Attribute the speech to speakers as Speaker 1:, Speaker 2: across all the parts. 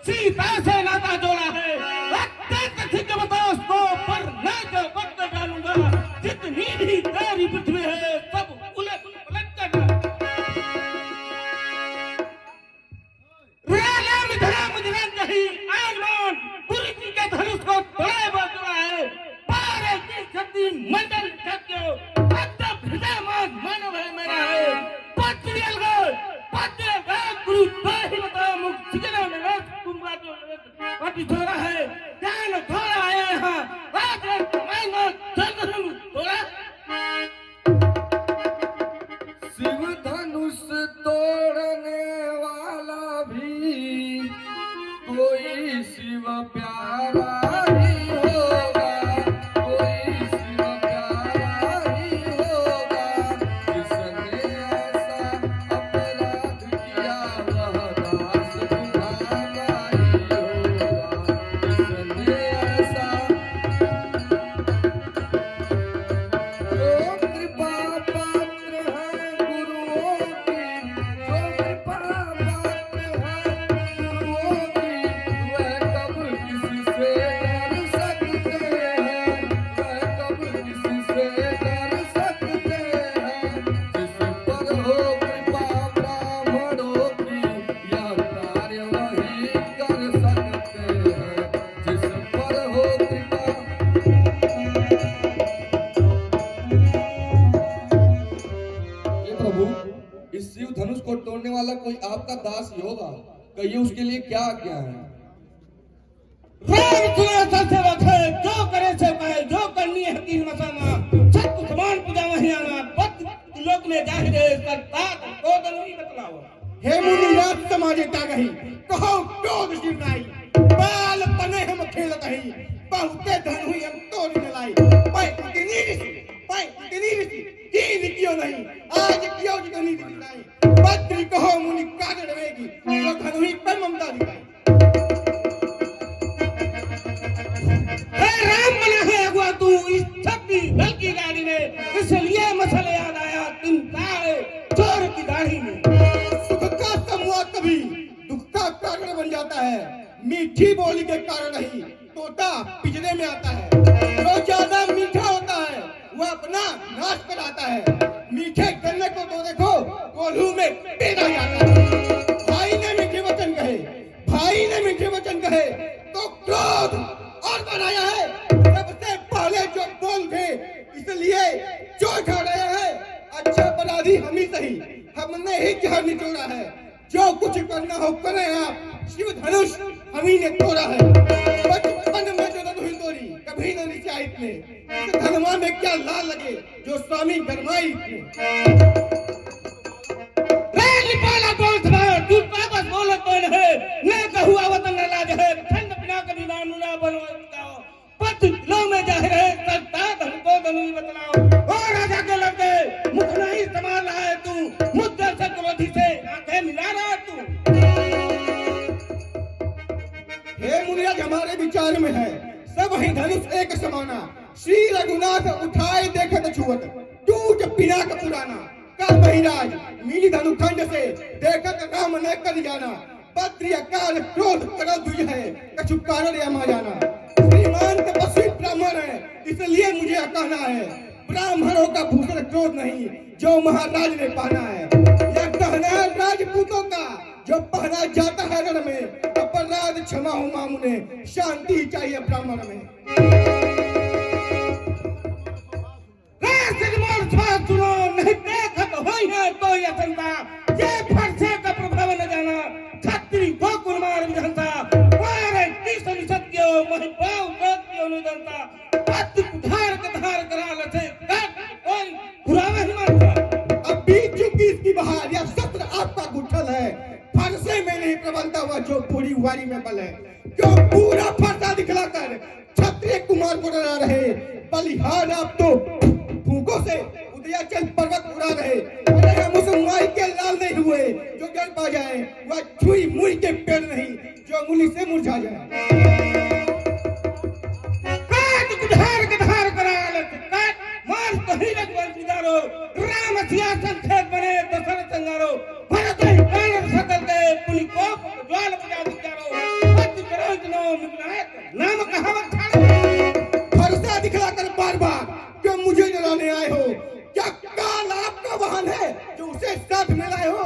Speaker 1: सीता से नाता जोड़ा है। बताओ उसको पर न जो वक्त डालूंगा। जितनी भी तेरी पृथ्वी है सब उलट पलट कर आजमान पूरी के धनुष को तोड़े बदला है। पारे की शक्ति मंडल सत्यो हृदय मानव है मेरा है। गुरु ही बताओ मुख सिगना में तुम्हारा जो अति थोड़ा है ज्ञान थोड़ा आया यहाँ रात मैं चंद्र थोड़ा
Speaker 2: शिव धनुष तोड़ने वाला भी कोई शिव प्यारा ही होगा, कोई शिव प्यारा ही होगा। जिसने ऐसा अपराध किया वह दास तुम्हारा ही होगा। जिसने ऐसा जो कृपा पात्र है गुरुओं की, जो कृपा पात्र है गुरुओं की, वह कब किसी से डर सकते हैं, वह कब किसी से डर सकते हैं। जिस पर हो कृपा ब्राह्मणों की, यह कार्य वही कर सकते हैं। जिस पर हो कृपा हे प्रभु, इस शिव धनुष को तोड़ने वाला कोई आपका दास ही होगा। कहिए उसके लिए क्या आज्ञा है?
Speaker 1: राम तुम्हारा सेवक है। जो करे से पाए, जो करनी है तीन मसाना सत्य समान पूजा वही आना। पद लोक में जाहिर है सरतार को नहीं बतलाओ। हे मुनि रात समाजे तागही कहो क्रोध शिवनाई। बाल तने हम खेलत ही बहुते धन हुई हम तोड़ मिलाई। तीन क्यों नहीं आज क्यों जितनी दिखाई। पत्री कहो मुनि कागड़ वेगी जो धन हुई पर ममता दिखाई। राम बना है अगुआ तू इस छपी बल की गाड़ी में। इसलिए मसल याद आया चिंता है चोर की दाढ़ी में। सुख का समूह कभी दुख का कारण बन जाता है। मीठी बोली के कारण ही तोता पिंजरे में आता है। जो ज्यादा मीठा होता है वह अपना नाश कराता है। मीठे गन्ने को तो देखो कोल्हू में पेड़ हो जाता है। भाई ने मीठे वचन कहे, भाई ने मीठे वचन कहे तो क्रोध और बनाया है। सबसे पहले जो बोल थे इसलिए जो खा रहे हैं। अच्छा अपराधी हम ही सही, हमने ही जहर निचोड़ा है। जो कुछ करना हो करें आप। शिव धनुष हम ही ने तोड़ा है। बचपन में जो धनुष तोड़ी कभी न नीचे आई इतने। इस धनवा में क्या लाल लगे जो स्वामी गरमाई इतने। पाला बोल था तू वापस बोलो कौन है। मैं कहूँ वतन लाज है ठंड बिना कभी ना बनवाओ। पद लो में जाहिर है सरतार हमको धनुष बतलाओ। ओ राजा के लड़के मुख नहीं संभाल रहा है तू। मुद्दा से क्रोधी से आंखें मिला रहा है तू। हे मुनिराज हमारे विचार में है सब ही धनुष एक समाना। श्री रघुनाथ उठाए देखत छुअत टूट पिनाक पुराना। कल महिराज मिली धनुखंड से देखत राम ने कर जाना। पत्री अकाल क्रोध कर दुई है कछु कारण या जाना। श्रीमान तपस्वी ब्राह्मण है इसलिए मुझे कहना है। ब्राह्मणों का भूषण क्रोध नहीं जो महाराज ने पहना है। यह कहना है राजपूतों का जो पहना जाता है रण में। अपराध क्षमा हो मामूने शांति चाहिए ब्राह्मण में। सुनो नहीं देखत होई है तो यह संता। ये फरसे का प्रभाव न जाना छत्री गोकुल मार विधंता। मारे तीसरी सत्यो महि पाव सत्यो न जनता। पति उधार करा लथे कोई पुरावा ही मारता। अब बीत चुकी इसकी बहार या सत्र आपका गुठल है। फरसे में नहीं प्रबलता हुआ जो पूरी वारी में बल है। क्यों पूरा फरसा दिखलाकर क्षत्रिय कुमार को डरा रहे। बलिहार आप तो फूकों से उदयाचल पर्वत उड़ा रहे। अरे हम उस माई के लाल नहीं हुए जो जल पा जाए। वह छुई मुई के पेड़ नहीं जो अंगुली से मुरझा जाए। काट कुठार कठार करा काट मार तो ही रघुवंशीदारो। राम सियासन खेत बने दशरथ संगारो। भरत ही प्राण सकल गए पुनि को ज्वाल बजा विचारो। उसे साथ में लाए हो।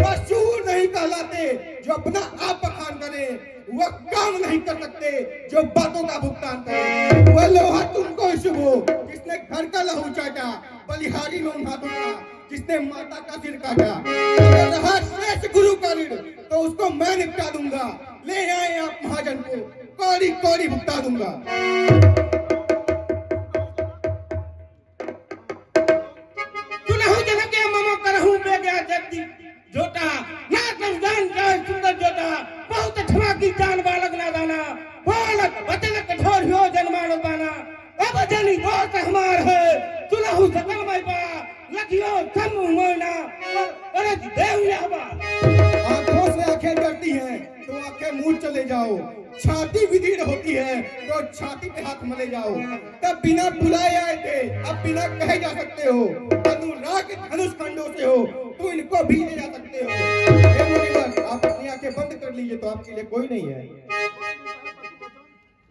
Speaker 1: वह शूर नहीं कहलाते जो अपना आप बखान करे, वह काम नहीं कर सकते जो बातों का भुगतान करे। वह लोहा तुमको शुभ हो जिसने घर का लहू चाटा, बलिहारी लोन हाथों का जिसने माता का सिर काटा। अगर रहा श्रेष्ठ गुरु का ऋण तो उसको मैं निपटा दूंगा। ले आए आप महाजन को, कौड़ी कौड़ी भुगता दूंगा। सुनहु जन के मम करहूं बेग्या जल्दी जोटा, ना तब जान जाए सुंदर जोटा। बहुत क्षमा की जान बालक ना दाना, बालक बचन कठोर हो जन्मानो पाना। अब जनी बहुत हमार है, सुनहु सकल मैं पा लखियो सब मोइना। अरे देव याबा आंखों से आंखें डरती हैं तो आंखें मुंह चले जाओ। छाती विधीर होती है तो छाती पे हाथ मले जाओ। तब बिना बुलाए आए थे, अब बिना कहे जा सकते हो। अनुराग धनुष खंडों से हो तो इनको भी ले जा सकते हो। हे मुनिवर, आप अपनी आंखें बंद कर लीजिए तो आपके लिए कोई नहीं है।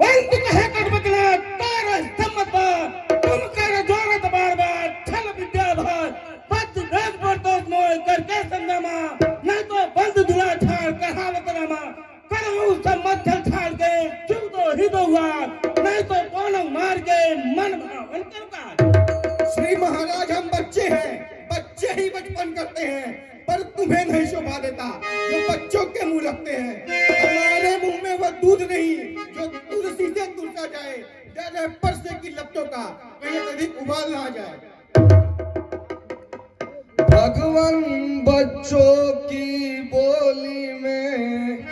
Speaker 1: बंद कहे कर बदला तारा सम्मत बार, तुम कर जोरत बार बार छल विद्या भर। पद राज पर तो मोय करके संगमा, नहीं तो बंद दुला छाड़ कहावत रामा। करो सब मच्छर छाड़ के क्यों तो हिदो हुआ, नहीं तो कौन मार के मन भावन करता। श्री महाराज, हम बच्चे हैं, बच्चे ही बचपन करते हैं, पर तुम्हें नहीं शोभा देता जो बच्चों के मुंह लगते हैं। हमारे मुंह में वह दूध नहीं जो तुलसी से तुलसा जाए। डर है परसे की लपटों का, कहीं अधिक उबाल ना जाए।
Speaker 2: भगवान बच्चों की बोली में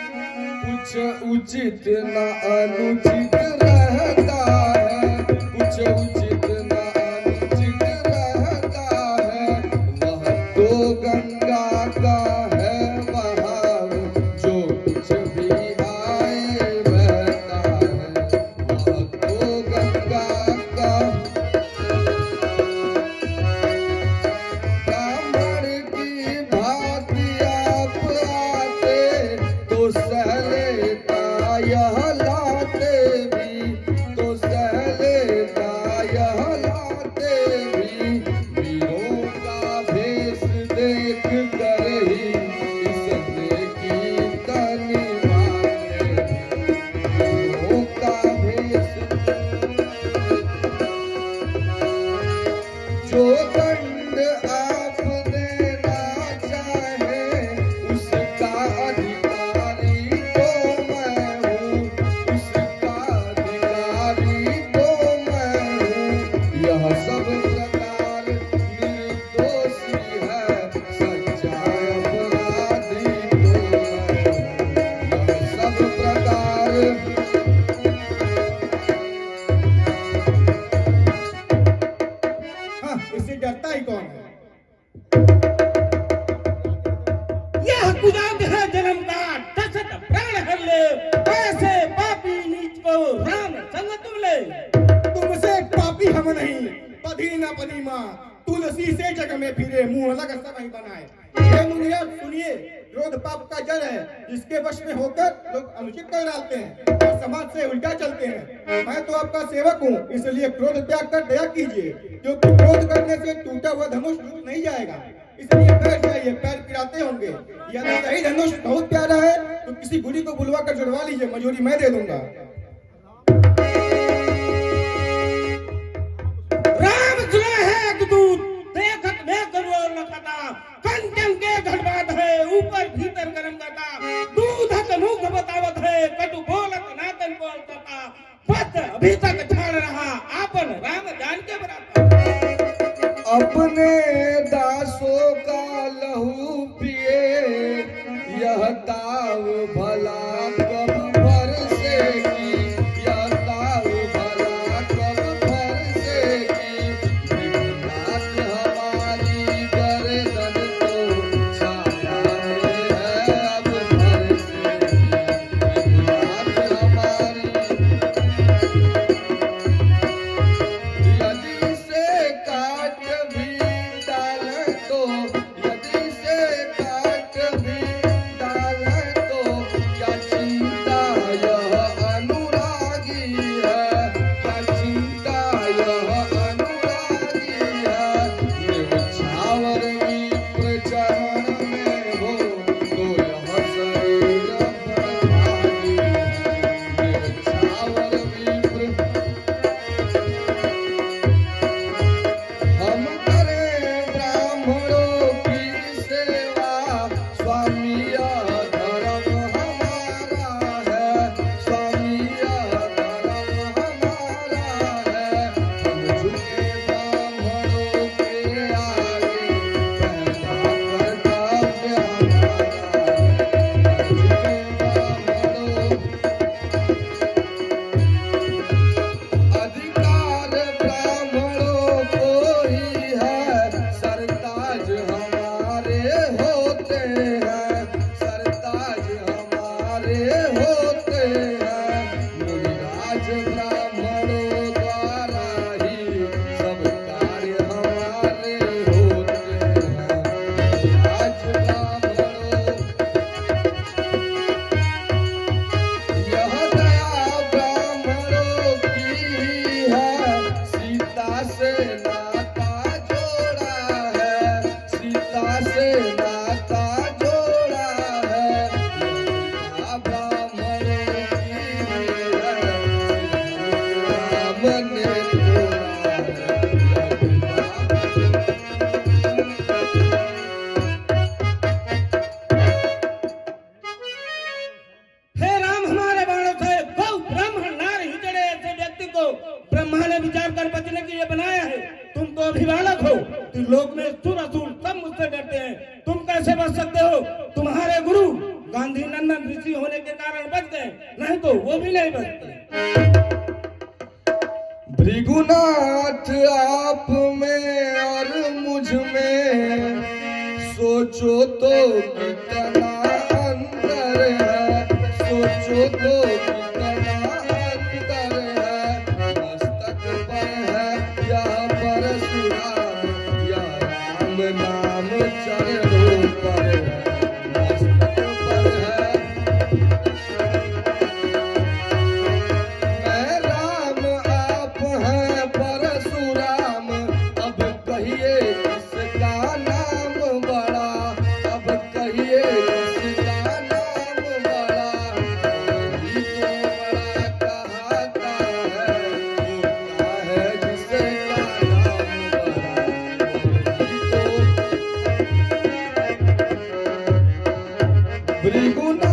Speaker 2: कुछ उचित न अनुचित रहता है, कुछ उचित न अनुचित रहता है। वह तो गंगा का है बहाव, जो कुछ भी आए बहता है। वह तो गंगा का ब्राह्मण की भांति आप आते तो सह लेता यह लाते भी, तो सह लेता यह लाते भी। वीरों का भेष देख कर ही इसने की तनी माने। वीरों का भेष जो दंड आप देना चाहे, उसका अधिकारी तो मैं हूँ, उसका अधिकारी तो मैं हूँ। यह सब प्रकार निर्दोषी है, सच्चा अपराधी तो मैं हूँ। यह सब प्रकार
Speaker 1: हाँ, इससे डरता ही कौन है? यह कुजांग है जन्म का, दशरथ प्राण हर ले। ऐसे पापी नीच को राम संग तुम ले। तुमसे पापी हम नहीं, पधी न पधी माँ। तुलसी से जग में फिरे, मुंह अलग सब ही बनाए। हे मुनिया सुनिए, क्रोध पाप का जड़ है, जिसके वश में होकर लोग अनुचित कर डालते हैं और समाज से उल्टा चलते हैं। मैं तो आपका सेवक हूँ, इसलिए क्रोध त्याग कर दया कीजिए, क्योंकि क्रोध करने से टूटा हुआ धनुष टूट नहीं जाएगा। इसलिए बैठ जाइए, पैर पिराते होंगे। यदि यही धनुष बहुत प्यारा है तो किसी गुरी को बुलवा कर जुड़वा लीजिए, मजूरी मैं दे दूंगा। राम जुड़ा है दूत, देखत में करो लखता। कंचन के घटवात है, ऊपर भीतर गरम करता। दूधक मुख बतावत है, कटु बोलत नातन बोलता। पद अभी तक छाड़ रहा, आपन राम जान के बराबर।
Speaker 2: अपने दासों का लहू पिए, यह दाव भला कब बरसेगी, यह दाव भला कब बरसेगी। विघ्नात हमारी गर्दन तो छाया में है अब बरसेगी। विघ्नात हमारी यदि से काट भी डाल तो, यदि से होते हैं, सरताज हमारे होते हैं। मुनिराज ब्राह्मणों द्वारा ही सब कार्य हमारे होते हैं। मुनिराज ब्राह्मणों, यह दया ब्राह्मणों की है, सीता से नाता जोड़ा है, सीता से नाता जोड़ा है। यह ब्राह्मणों की है, राम ने तोड़ा
Speaker 1: हे राम, हमारे बाणों से गौ ब्राह्मण नार ही जड़े ऐसे व्यक्ति को ब्रह्मा ने विचार कर बचने के लिए बनाया है। तुम तो अभी बालक हो, तुम लोग में सुर असुर सब मुझसे डरते हैं, तुम कैसे बच सकते हो? तुम्हारे गुरु गांधी नंदन ऋषि होने के कारण बच गए, नहीं तो वो भी नहीं बचते।
Speaker 2: भृगुनाथ आप में और मुझ में सोचो तो कितना अंतर है, सोचो तो कितना अंतर है। मस्तक पर है यह परशुराम, यह राम नाम चरणों पर है। मस्तक पर है मैं राम, आप हैं परशुराम। अब कहिए किसका नाम बड़ा, अब कहिए किसका नाम बड़ा। वही तो बड़ा कहता है, होता है जिसका नाम बड़ा। वही तो भृगुनाथ